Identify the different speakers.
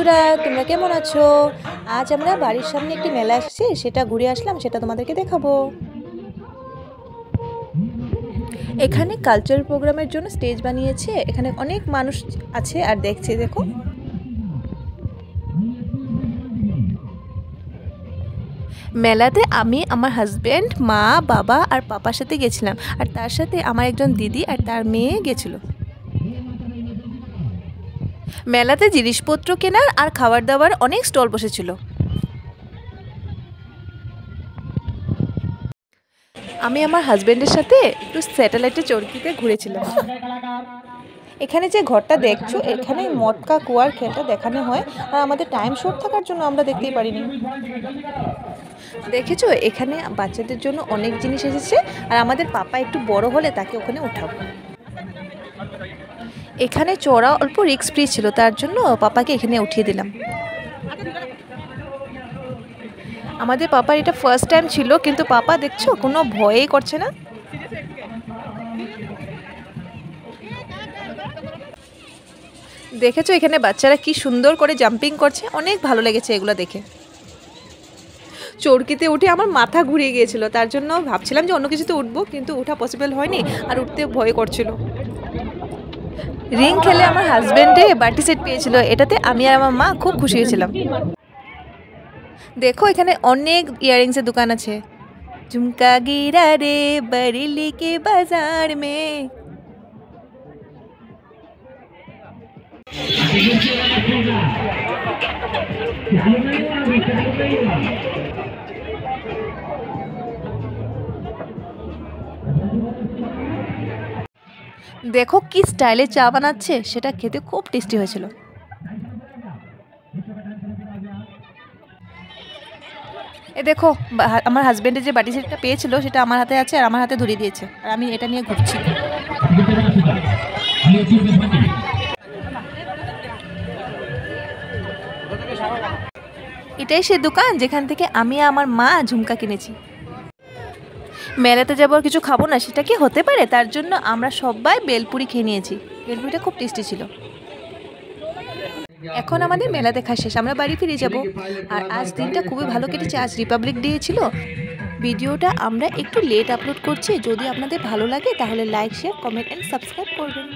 Speaker 1: বন্ধুরা, তোমরা কেমন আছো? আজ আমরা বাড়ির সামনে একটি মেলা এসেছে, সেটা ঘুরে আসলাম, সেটা তোমাদেরকে দেখাবো। এখানে কালচারাল প্রোগ্রামের জন্য স্টেজ বানিয়েছে। এখানে অনেক মানুষ আছে আর দেখছে। দেখো, মেলাতে আমি আমার হাজব্যান্ড, মা, বাবা আর পাপার সাথে গেছিলাম, আর তার সাথে আমার একজন দিদি আর তার মেয়ে গেছিল। মেলাতে জিনিসপত্র কেনার আর খাবার দাবার অনেক স্টল বসেছিল। আমি আমার হাজব্যান্ডের সাথে একটু স্যাটেলাইটে চরকিতে ঘুরেছিলাম। এখানে যে ঘরটা দেখছো, এখানে মটকা কুয়ার খেলটা দেখানো হয়, আর আমাদের টাইম শর্ট থাকার জন্য আমরা দেখতেই পারিনি। দেখেছো, এখানে বাচ্চাদের জন্য অনেক জিনিস এসেছে, আর আমাদের পাপা একটু বড় হলে তাকে ওখানে উঠাবো। এখানে চড়া অল্প রিস্ক ফ্রি ছিল, তার জন্য পাপাকে এখানে উঠিয়ে দিলাম। আমাদের পাপার এটা ফার্স্ট টাইম ছিল, কিন্তু পাপা দেখছো কোনো ভয়ই করছে না। দেখেছো এখানে বাচ্চারা কি সুন্দর করে জাম্পিং করছে, অনেক ভালো লেগেছে এগুলো দেখে। চরকিতে উঠে আমার মাথা ঘুরিয়ে গিয়েছিল, তার জন্য ভাবছিলাম যে অন্য কিছুতে উঠবো, কিন্তু ওঠা পসিবল হয়নি আর উঠতে ভয় করছিল। রিং খেলে আমার হাজব্যান্ডে বাটি সেট পেয়েছিল, এটাতে আমি আর আমার মা খুব খুশি হয়েছিলাম। দেখো এখানে অনেক ইয়াররিংসের দোকান আছে। ঝুমকা গিরা রে বরেলি কে বাজার মে। দেখো কি স্টাইলে চা বানাচ্ছে, সেটা খেতে খুব টেস্টি হয়েছিল। এ দেখো, আমার হাজব্যান্ডের যে বাটি সেটটা পেয়েছিল সেটা আমার হাতে আছে, আর আমার হাতে ধরিয়ে দিয়েছে, আর আমি এটা নিয়ে ঘুরছি। এটাই সে দোকান যেখান থেকে আমি আমার মা ঝুমকা কিনেছি। মেলাতে যাবো আর কিছু খাবো না, সেটা কি হতে পারে? তার জন্য আমরা সবাই বেলপুরি খেয়ে নিয়েছি। বেলপুরিটা খুব টেস্টি ছিল। এখন আমাদের মেলা দেখা শেষ, আমরা বাড়ি ফিরে যাব। আর আজ দিনটা খুবই ভালো কেটেছে, আজ রিপাবলিক ডে ছিল। ভিডিওটা আমরা একটু লেট আপলোড করছি। যদি আপনাদের ভালো লাগে তাহলে like, share, comment and subscribe করবেন।